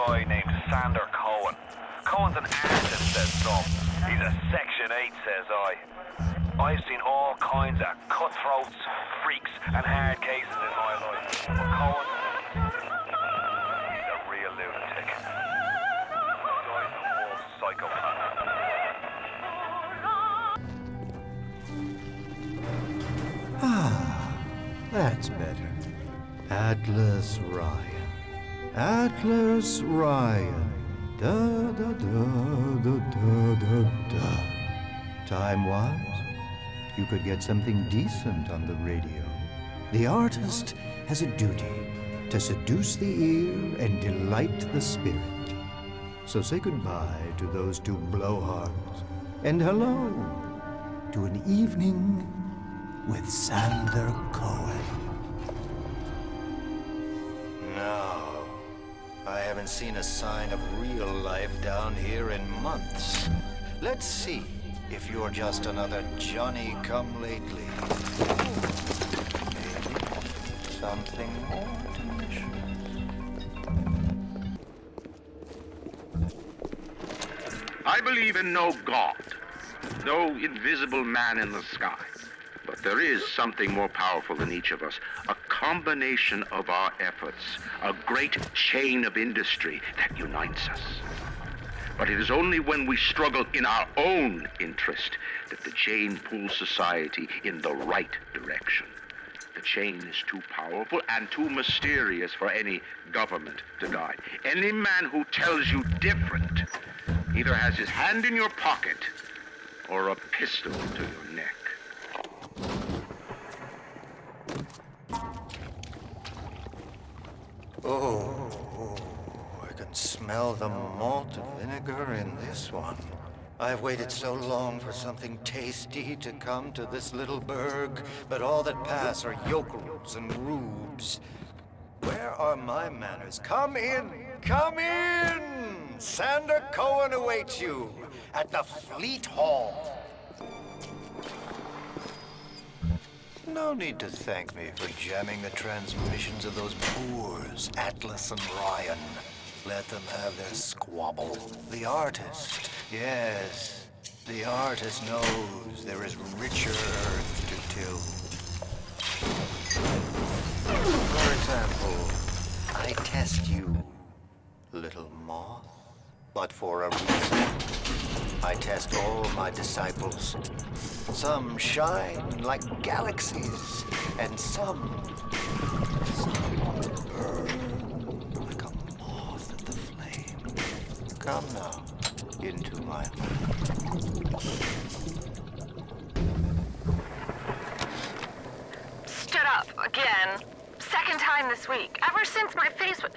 guy named Sander Cohen. Cohen's an artist, says some. He's a Section 8, says I. I've seen all kinds of cutthroats, freaks, and hard cases in my life. But Cohen, he's a real lunatic. The guy's a full psychopath. Ah, that's better. Atlas Ryan. Atlas Ryan. Da da da da da da da. Time-wise, you could get something decent on the radio. The artist has a duty to seduce the ear and delight the spirit. So say goodbye to those two blowhards, and hello to an evening with Sander Cohen. No, I haven't seen a sign of real life down here in months. Let's see if you're just another Johnny-come-lately. Maybe something more delicious. I believe in no God, no invisible man in the sky. But there is something more powerful than each of us, a combination of our efforts, a great chain of industry that unites us. But it is only when we struggle in our own interest that the chain pulls society in the right direction. The chain is too powerful and too mysterious for any government to guide. Any man who tells you different either has his hand in your pocket or a pistol to your neck. Oh, I can smell the malt vinegar in this one. I've waited so long for something tasty to come to this little burg, but all that pass are yokels and rubes. Where are my manners? Come in! Come in! Sander Cohen awaits you at the Fleet Hall. No need to thank me for jamming the transmissions of those boors, Atlas and Ryan. Let them have their squabble. The artist, yes, the artist knows there is richer earth to till. For example, I test you, little moth, but for a reason. I test all my disciples. Some shine like galaxies, and some burn like a moth at the flame. Come now, into my home. Stood up again. Second time this week. Ever since my face was...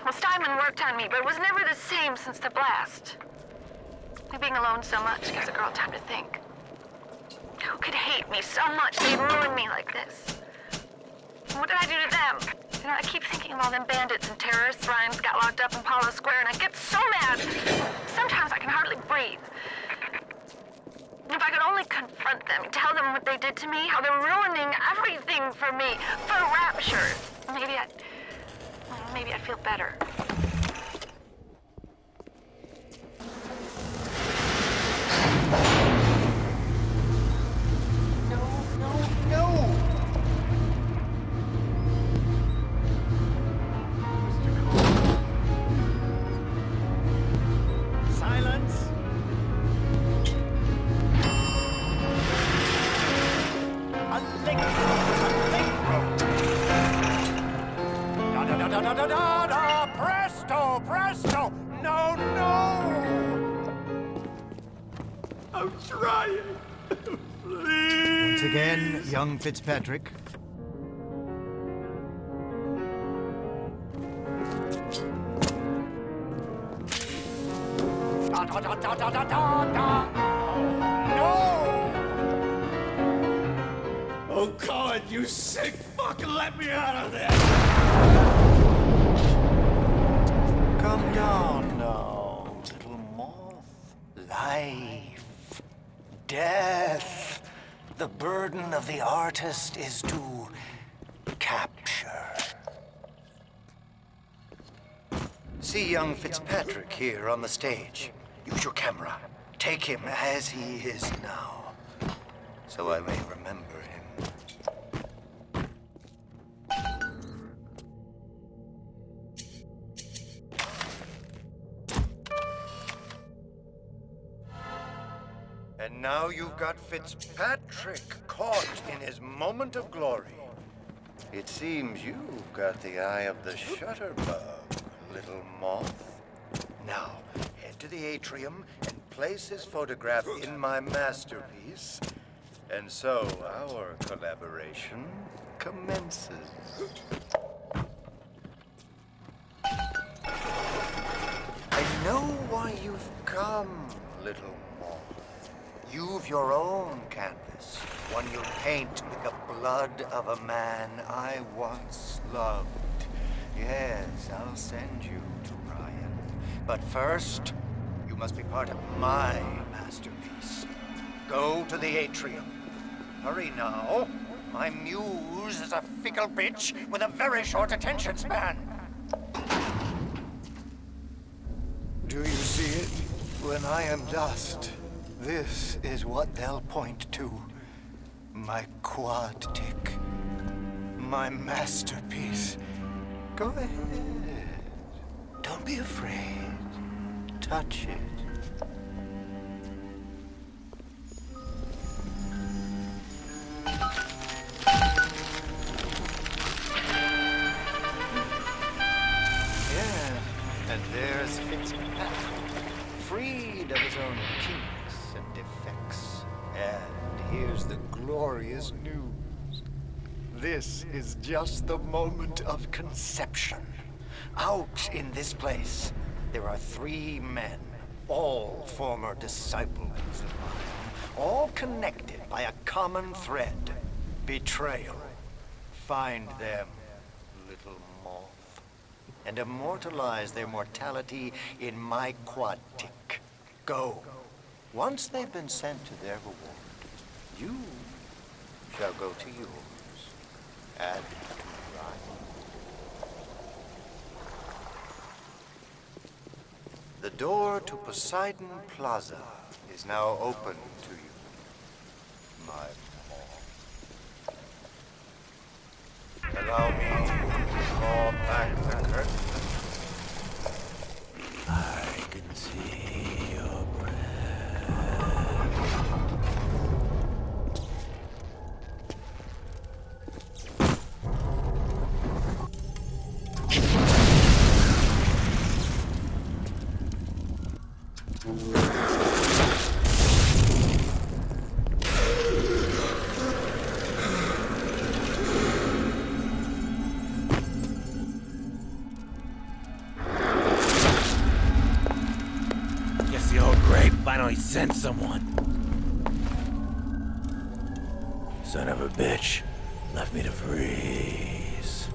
Well, Steinman worked on me, but it was never the same since the blast. Being alone so much gives a girl time to think. Who could hate me so much they'd ruin me like this? What did I do to them? You know, I keep thinking of all them bandits and terrorists Ryan's got locked up in Palo Square, and I get so mad. Sometimes I can hardly breathe. If I could only confront them, tell them what they did to me, how they're ruining everything for me, for Rapture, maybe I'd feel better. Presto! No, no! I'm trying. Please. Once again, young Fitzpatrick. No! Oh God, you sick fuck, let me out of there! Come down now, little moth. Life, death. The burden of the artist is to capture. See young Fitzpatrick here on the stage. Use your camera. Take him as he is now, so I may remember him. And now you've got Fitzpatrick caught in his moment of glory. It seems you've got the eye of the shutterbug, little moth. Now, head to the atrium and place his photograph in my masterpiece. And so our collaboration commences. I know why you've come, little moth. You've your own canvas, one you'll paint with the blood of a man I once loved. Yes, I'll send you to Ryan. But first, you must be part of my masterpiece. Go to the atrium. Hurry now. My muse is a fickle bitch with a very short attention span. Do you see it? When I am dust, this is what they'll point to. My quad tick. My masterpiece. Go ahead. Don't be afraid. Touch it. Yeah, and there's Fitzpatrick, freed of his own kinks and defects. And here's the glorious news. This is just the moment of conception. Out in this place, there are 3 men, all former disciples of mine, all connected by a common thread, betrayal. Find them, little moth, and immortalize their mortality in my quad tick. Go. Once they've been sent to their reward, you shall go to yours. Add to Ryan. The door to Poseidon Plaza is now open to you, my moth. Allow me to draw back the curtain. I can see your breath. Guess the old grave finally sent someone. Son of a bitch left me to freeze.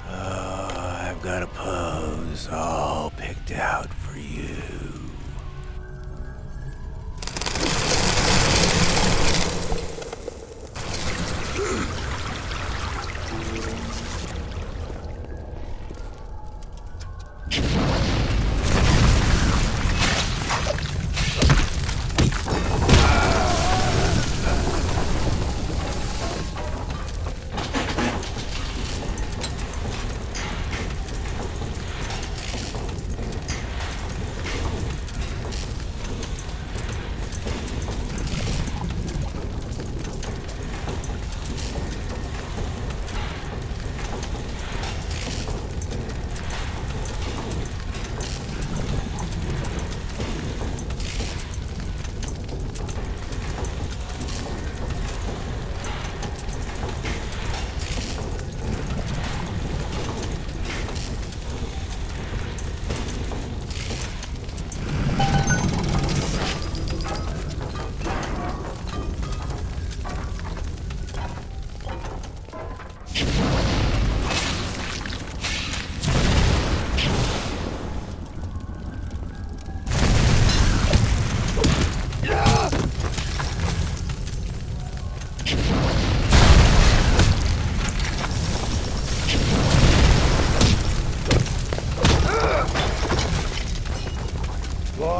Oh, I've got a pose all picked out for you.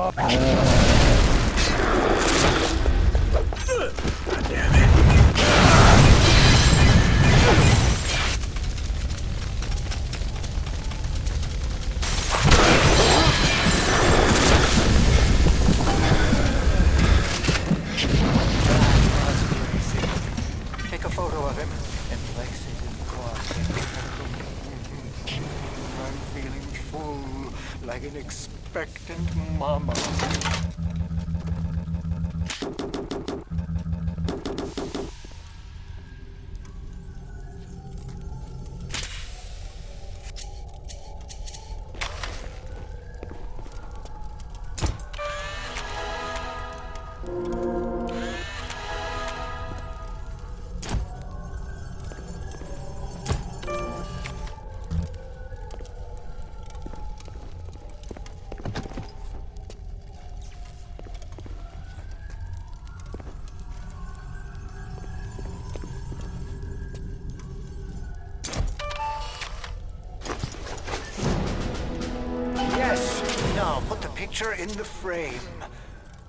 Take a photo of him and place it in the closet. I'm feeling full, like an expectant mama. Yes! Now put the picture in the frame.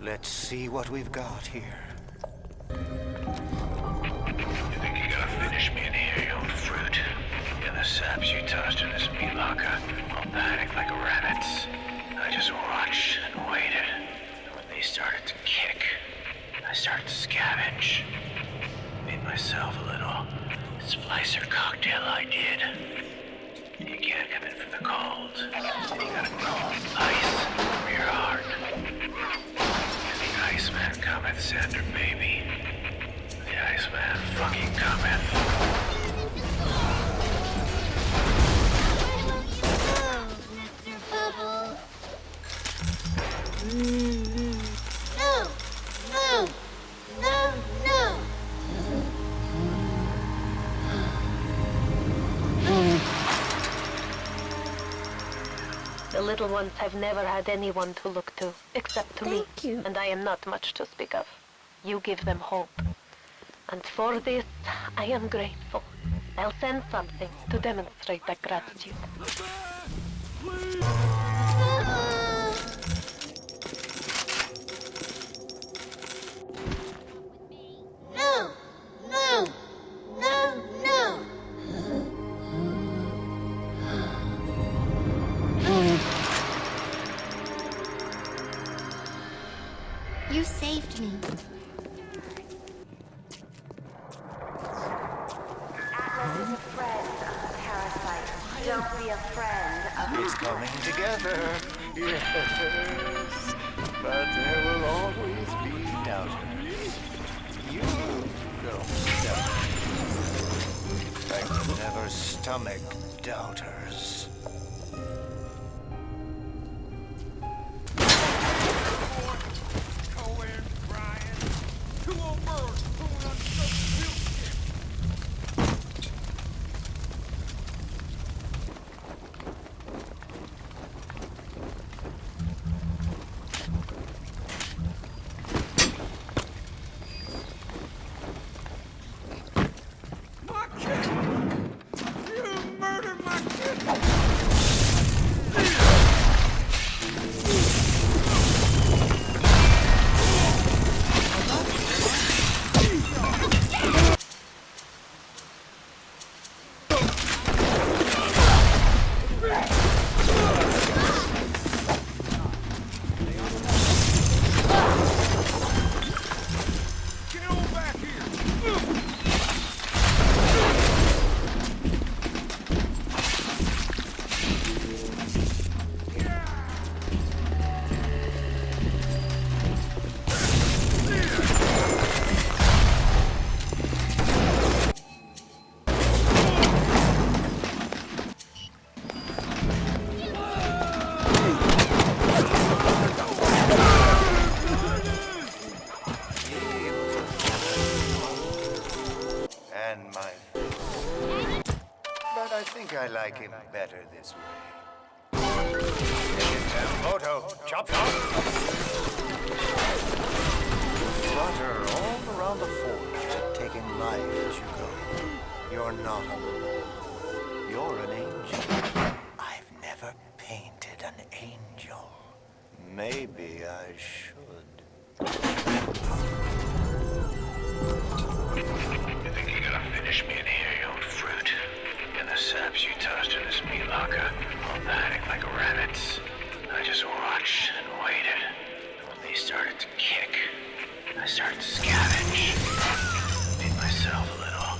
Let's see what we've got here. You think you're gonna finish me in here, you old fruit? And the saps you tossed in this meat locker, I'll panic like rabbits. I just watched and waited. And when they started to kick, I started to scavenge. Made myself a little splicer cocktail I did. You can't come in from the cold. You gotta go ice for your heart. And the Iceman cometh, Sander, baby. The Iceman fucking cometh. The little ones have never had anyone to look to, except to me. Thank you. And I am not much to speak of. You give them hope. And for this, I am grateful. I'll send something to demonstrate that gratitude. No! No! No! No! You saved me. Atlas is a friend of the parasite. Don't be a friend of It's coming together. Yes. But there will always be doubters. You don't doubt. I can never stomach doubters. I think I like him better this way. Photo, chop chop. Flutter all around the forge, taking life as you go. You're not alone. You're an angel. I've never painted an angel. Maybe I should. You think you're gonna finish me in here, you old fruit? In the saps you tossed in this meat locker, all panicked like rabbits. I just watched and waited. When they started to kick, I started to scavenge. Made myself a little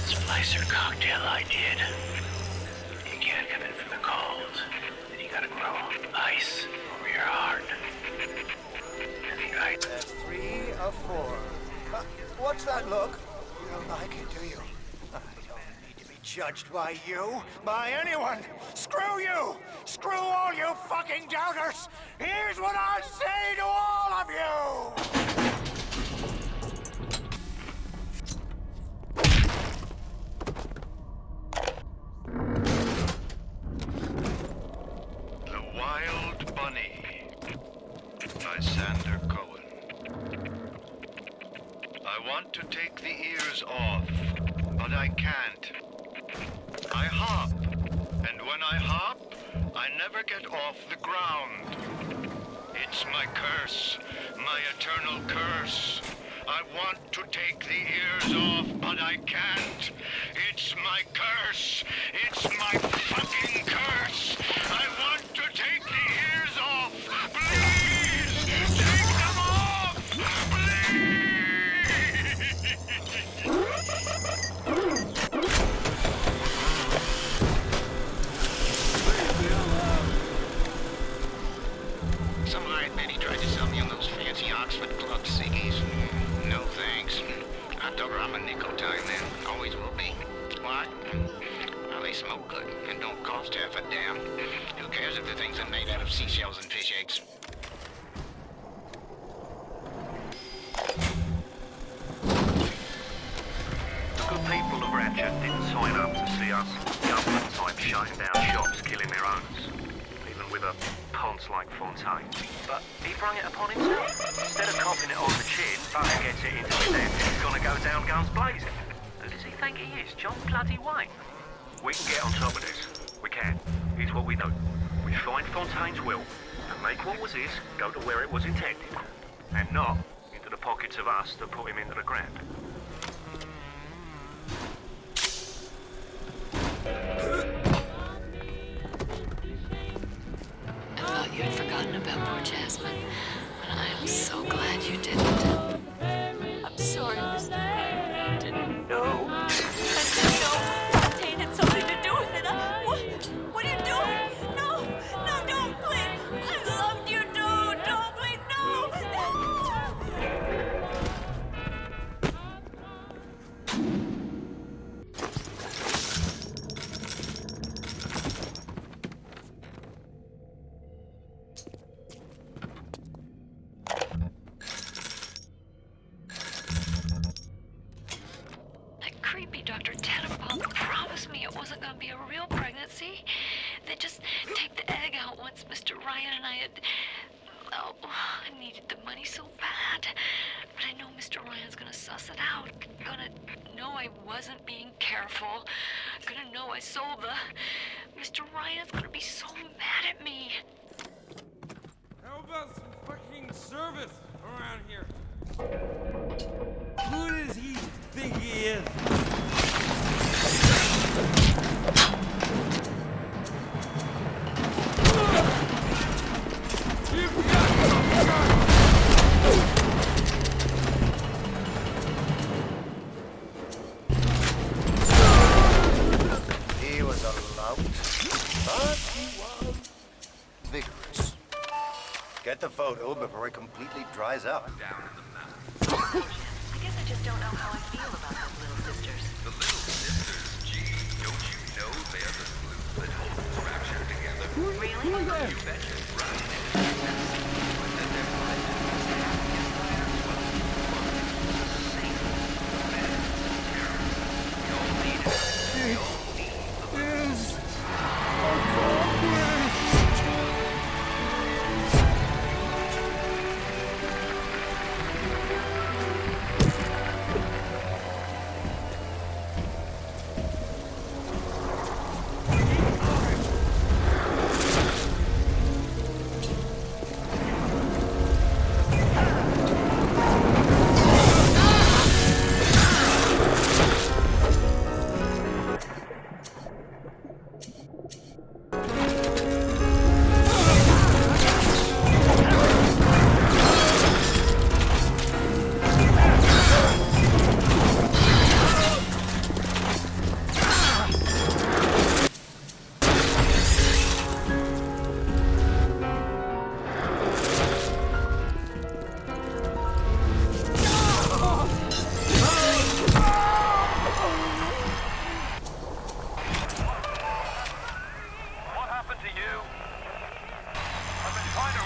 splicer cocktail I did. You can't come in from the cold, and you gotta grow ice over your heart. Right. That's 3 of 4. What's that look? You don't like it, do you? I don't need to be judged by you, by anyone. Screw you! Screw all you fucking doubters! Here's what I say to all of you! The Wild Bunny by Sander Cohen. I want to take the ears off, but I can't. I hop, and when I hop, I never get off the ground. It's my curse, my eternal curse. I want to take the ears off, but I can't. It's my curse. It's my fucking curse. I want to take the ears off. Please, take them off. Some hired man, he tried to sell me on those fancy Oxford Club ciggies. No thanks. I told her I'm a nicotine man. Always will be. Why? Well, they smoke good and don't cost half a damn. Who cares if the things are made out of seashells and fish eggs? The good people of Rapture didn't sign up to see us government type shutting down shops, killing their owners, even with a ponce like Fontaine. But he brung it upon himself. Instead of copping it on the chin, Butter gets it into his head, he's gonna go down guns blazing. Who does he think he is, John bloody Wayne? We can get on top of this. We can. Here's what we do. We find Fontaine's will and make what was his go to where it was intended, and not into the pockets of us that put him into the ground. I thought you had forgotten about poor Jasmine, but I am so glad you didn't. I'm sorry, Mr. I didn't know. I didn't know Fontaine had something to do with it. What are you doing? No, don't, please. I loved you, don't, please, no. That creepy Dr. Tenenbaum promised me it wasn't going to be a real pregnancy. They'd just take the egg out once Mr. Ryan and I had... Oh, I needed the money so bad. But I know Mr. Ryan's going to suss it out. Gonna know I wasn't being careful. Gonna know I sold the... Mr. Ryan's gonna be so mad at me. How about some fucking service around here? Who does he think he is? He was a lout, but he was vigorous. Get the photo before it completely dries out. I guess I just don't know how I feel about those little sisters. The little sisters, gee, don't you know they're the glue that holds Rapture together? Really? You betcha. Right. And then there's we all need it. We all need the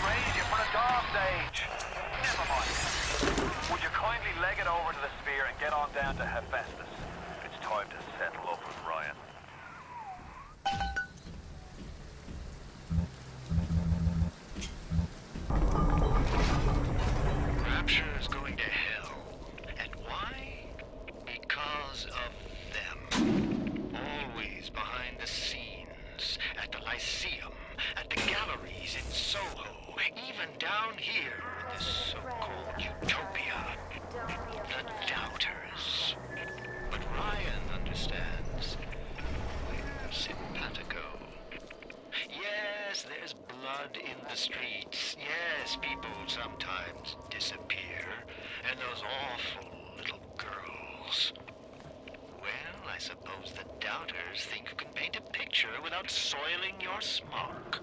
raise you for a dog's age. Never mind. Would you kindly leg it over to the sphere and get on down to Hephaestus? It's time to settle up with Ryan. Rapture is going to hell. And why? Because of them. Always behind the scenes, at the Lyceum, at the galleries in Soho, even down here in this so-called utopia. The doubters. But Ryan understands. We're simpatico. Yes, there's blood in the streets. Yes, people sometimes disappear. And those awful little girls. Well, I suppose the doubters think you can paint a picture without soiling your smock.